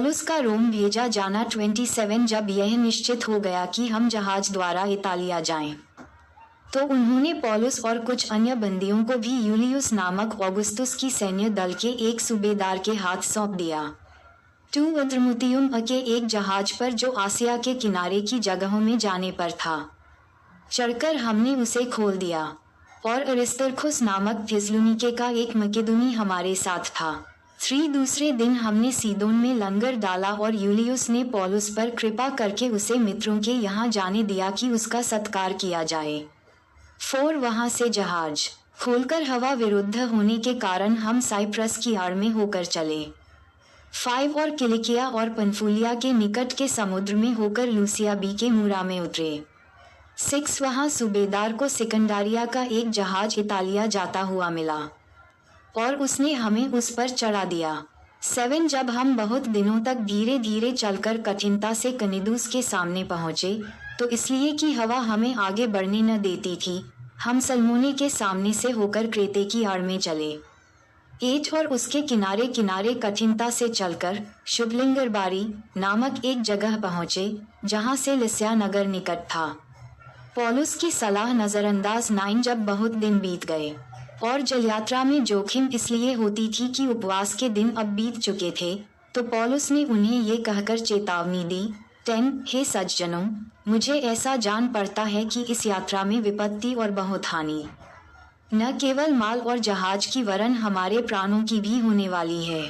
पौलुस का रोम भेजा जाना 27 जब यह निश्चित हो गया कि हम जहाज द्वारा इतालिया जाएं, तो उन्होंने पौलुस और कुछ अन्य बंदियों को भी यूलियुस नामक ऑगुस्तुस की सैन्य दल के एक सूबेदार के हाथ सौंप दिया। टू अद्रमुतियुम के एक जहाज पर जो आसिया के किनारे की जगहों में जाने पर था। चढ़कर हमने उसे खोल दिया और अरिस्तर्खुस नामक थिस्सलुनीके का एक मकेदुनी हमारे साथ था। 3 दूसरे दिन हमने सीदोन में लंगर डाला और यूलियुस ने पौलुस पर कृपा करके उसे मित्रों के यहाँ जाने दिया कि उसका सत्कार किया जाए। 4 वहाँ से जहाज खोलकर हवा विरुद्ध होने के कारण हम साइप्रस की आड़ में होकर चले। 5 और किलिकिया और पंफूलिया के निकट के समुद्र में होकर लूसिया बी के मूरा में उतरे। 6 वहाँ सूबेदार को सिकंदारिया का एक जहाज इतालिया जाता हुआ मिला और उसने हमें उस पर चढ़ा दिया। 7 जब हम बहुत दिनों तक धीरे धीरे चलकर कठिनता से कनिदुस के सामने पहुँचे, तो इसलिए कि हवा हमें आगे बढ़ने न देती थी, हम सलमोने के सामने से होकर क्रेते की आड़ में चले। 8 और उसके किनारे किनारे कठिनता से चलकर शुभलिंगरबारी नामक एक जगह पहुँचे, जहाँ से लिस्या नगर निकट था। पौलुस की सलाह नजरअंदाज 9 जब बहुत दिन बीत गए और जलयात्रा में जोखिम इसलिए होती थी कि उपवास के दिन अब बीत चुके थे, तो पौलुस ने उन्हें ये कहकर चेतावनी दी। 10 हे सज्जनों, मुझे ऐसा जान पड़ता है कि इस यात्रा में विपत्ति और बहुत हानि न केवल माल और जहाज की वरन हमारे प्राणों की भी होने वाली है।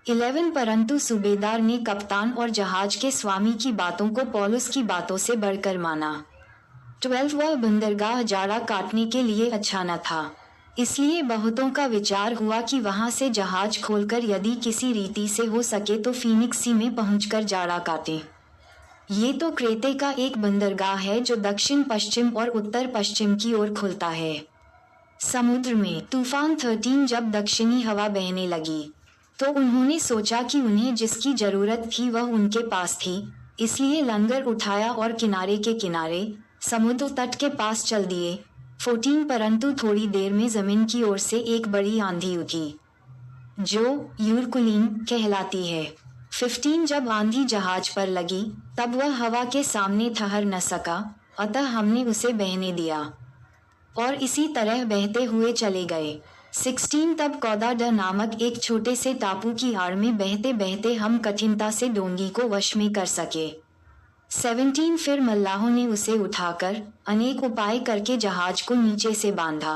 11 परंतु सूबेदार ने कप्तान और जहाज के स्वामी की बातों को पौलुस की बातों से बढ़कर माना। 12 वह बंदरगाह जाड़ा काटने के लिए अच्छा न था, इसलिए बहुतों का विचार हुआ कि वहां से जहाज खोलकर यदि किसी रीति से हो सके तो फीनिक्स सी में पहुंचकर जाड़ा काटें। ये तो क्रेते का एक बंदरगाह है जो दक्षिण पश्चिम और उत्तर पश्चिम की ओर खुलता है। समुद्र में तूफान 13 जब दक्षिणी हवा बहने लगी, तो उन्होंने सोचा कि उन्हें जिसकी जरूरत थी वह उनके पास थी, इसलिए लंगर उठाया और किनारे के किनारे समुद्र तट के पास चल दिए। 14 परंतु थोड़ी देर में जमीन की ओर से एक बड़ी आंधी उठी, जो यूरकुलीन कहलाती है। 15 जब आंधी जहाज पर लगी, तब वह हवा के सामने ठहर न सका, अतः हमने उसे बहने दिया और इसी तरह बहते हुए चले गए। 16 तब कौदाड नामक एक छोटे से टापू की आड़ में बहते बहते हम कठिनता से डोंगी को वश में कर सके। 17 फिर मल्लाहों ने उसे उठाकर अनेक उपाय करके जहाज को नीचे से बांधा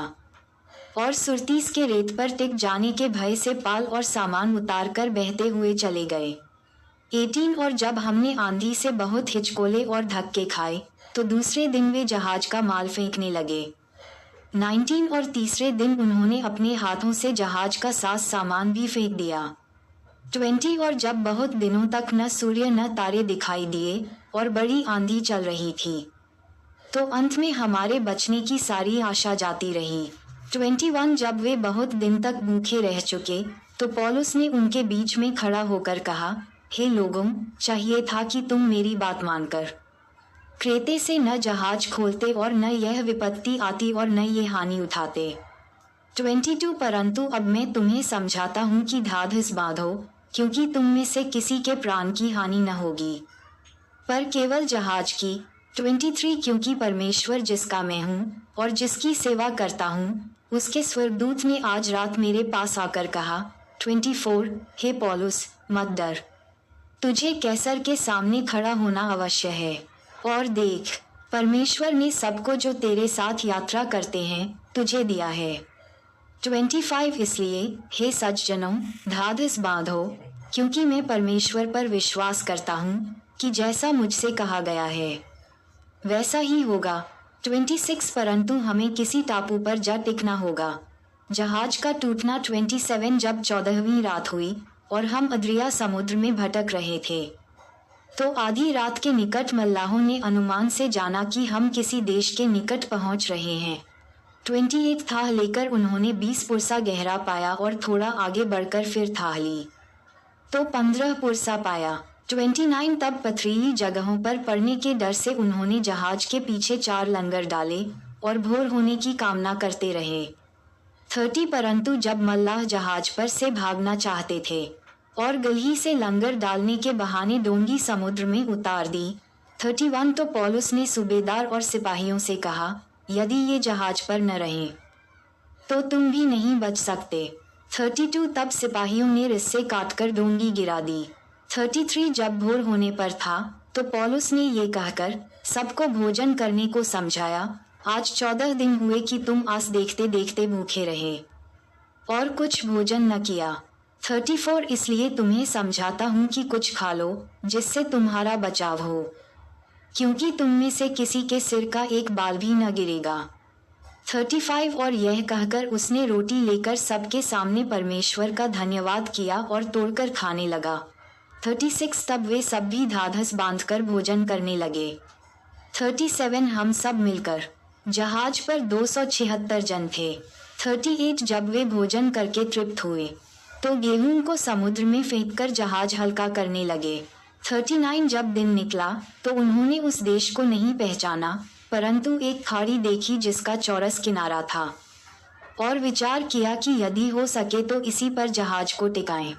और सुरतीस के रेत पर टिक जाने के भय से पाल और सामान उतार कर बहते हुए चले गए। 18 और जब हमने आंधी से बहुत हिचकोले और धक्के खाए, तो दूसरे दिन वे जहाज का माल फेंकने लगे। 19 और तीसरे दिन उन्होंने अपने हाथों से जहाज का साज सामान भी फेंक दिया। 20 और जब बहुत दिनों तक न सूर्य न तारे दिखाई दिए और बड़ी आंधी चल रही थी, तो अंत में हमारे बचने की सारी आशा जाती रही। 21 जब वे बहुत दिन तक भूखे रह चुके, तो पौलुस ने उनके बीच में खड़ा होकर कहा, हे लोगों, चाहिए था कि तुम मेरी बात मानकर क्रेते से न जहाज खोलते और न यह विपत्ति आती और न ये हानि उठाते। 22 परंतु अब मैं तुम्हें समझाता हूँ कि धाधस बांधो, क्योंकि तुम में से किसी के प्राण की हानि न होगी, पर केवल जहाज की। 23 क्योंकि परमेश्वर जिसका मैं हूँ और जिसकी सेवा करता हूँ, उसके स्वर्गदूत ने आज रात मेरे पास आकर कहा। 24 हे पौलुस, मत डर, तुझे कैसर के सामने खड़ा होना अवश्य है, और देख, परमेश्वर ने सबको जो तेरे साथ यात्रा करते हैं तुझे दिया है। 25 इसलिए हे सज्जनों, धाधस बांधो, क्योंकि मैं परमेश्वर पर विश्वास करता हूँ कि जैसा मुझसे कहा गया है वैसा ही होगा। 26 परंतु हमें किसी टापू पर जा टिकना होगा। जहाज का टूटना 27 जब 14वीं रात हुई और हम अद्रिया समुद्र में भटक रहे थे, तो आधी रात के निकट मल्लाहों ने अनुमान से जाना कि हम किसी देश के निकट पहुंच रहे हैं। 28 थाह लेकर उन्होंने 20 पुरसा गहरा पाया और थोड़ा आगे बढ़कर फिर थाह ली तो 15 पुरसा पाया। 29 तब पथरीली जगहों पर पड़ने के डर से उन्होंने जहाज के पीछे 4 लंगर डाले और भोर होने की कामना करते रहे। 30 परंतु जब मल्लाह जहाज पर से भागना चाहते थे, और गलही से लंगर डालने के बहाने डोंगी समुद्र में उतार दी। 31 तो पौलुस ने सूबेदार और सिपाहियों से कहा, यदि ये जहाज पर न रहें तो तुम भी नहीं बच सकते। 32 तब सिपाहियों ने रस्से काटकर डोंगी गिरा दी। 33 जब भोर होने पर था तो पौलुस ने ये कहकर सबको भोजन करने को समझाया, आज 14 दिन हुए कि तुम आस देखते देखते भूखे रहे और कुछ भोजन न किया। 34 इसलिए तुम्हें समझाता हूँ कि कुछ खा लो जिससे तुम्हारा बचाव हो, क्योंकि तुम में से किसी के सिर का एक बाल भी न गिरेगा। 35 और यह कहकर उसने रोटी लेकर सबके सामने परमेश्वर का धन्यवाद किया और तोड़कर खाने लगा। 36 तब वे सब भी ढाढ़स बांधकर भोजन करने लगे। 37 हम सब मिलकर जहाज पर 276 जन थे। 38 जब वे भोजन करके तृप्त हुए तो गेहूं को समुद्र में फेंककर जहाज हल्का करने लगे। 39 जब दिन निकला तो उन्होंने उस देश को नहीं पहचाना, परंतु एक खाड़ी देखी जिसका चौरस किनारा था और विचार किया कि यदि हो सके तो इसी पर जहाज को टिकाएं।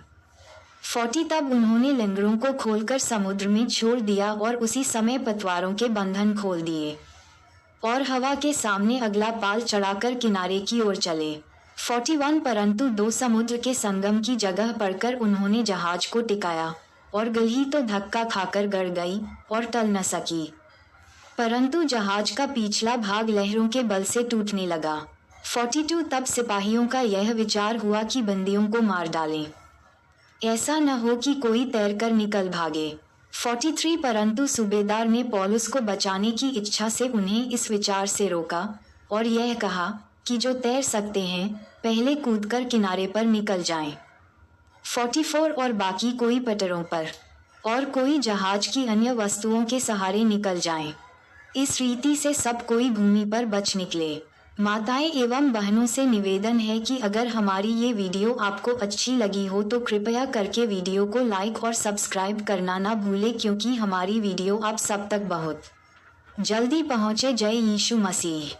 40 तब उन्होंने लंगरों को खोलकर समुद्र में छोड़ दिया और उसी समय पतवारों के बंधन खोल दिए और हवा के सामने अगला पाल चढ़ाकर किनारे की ओर चले। 41 परंतु दो समुद्र के संगम की जगह पड़कर उन्होंने जहाज को टिकाया और गलही तो धक्का खाकर गड़ गई और टल न सकी, परंतु जहाज का पिछला भाग लहरों के बल से टूटने लगा। 42 तब सिपाहियों का यह विचार हुआ कि बंदियों को मार डालें, ऐसा न हो कि कोई तैरकर निकल भागे। 43 परंतु सूबेदार ने पौलुस को बचाने की इच्छा से उन्हें इस विचार से रोका और यह कहा कि जो तैर सकते हैं पहले कूदकर किनारे पर निकल जाएं। 44 और बाकी कोई पटरों पर और कोई जहाज की अन्य वस्तुओं के सहारे निकल जाएं। इस रीति से सब कोई भूमि पर बच निकले। माताएं एवं बहनों से निवेदन है कि अगर हमारी ये वीडियो आपको अच्छी लगी हो तो कृपया करके वीडियो को लाइक और सब्सक्राइब करना ना भूलें, क्योंकि हमारी वीडियो आप सब तक बहुत जल्दी पहुंचे। जय यीशु मसीह।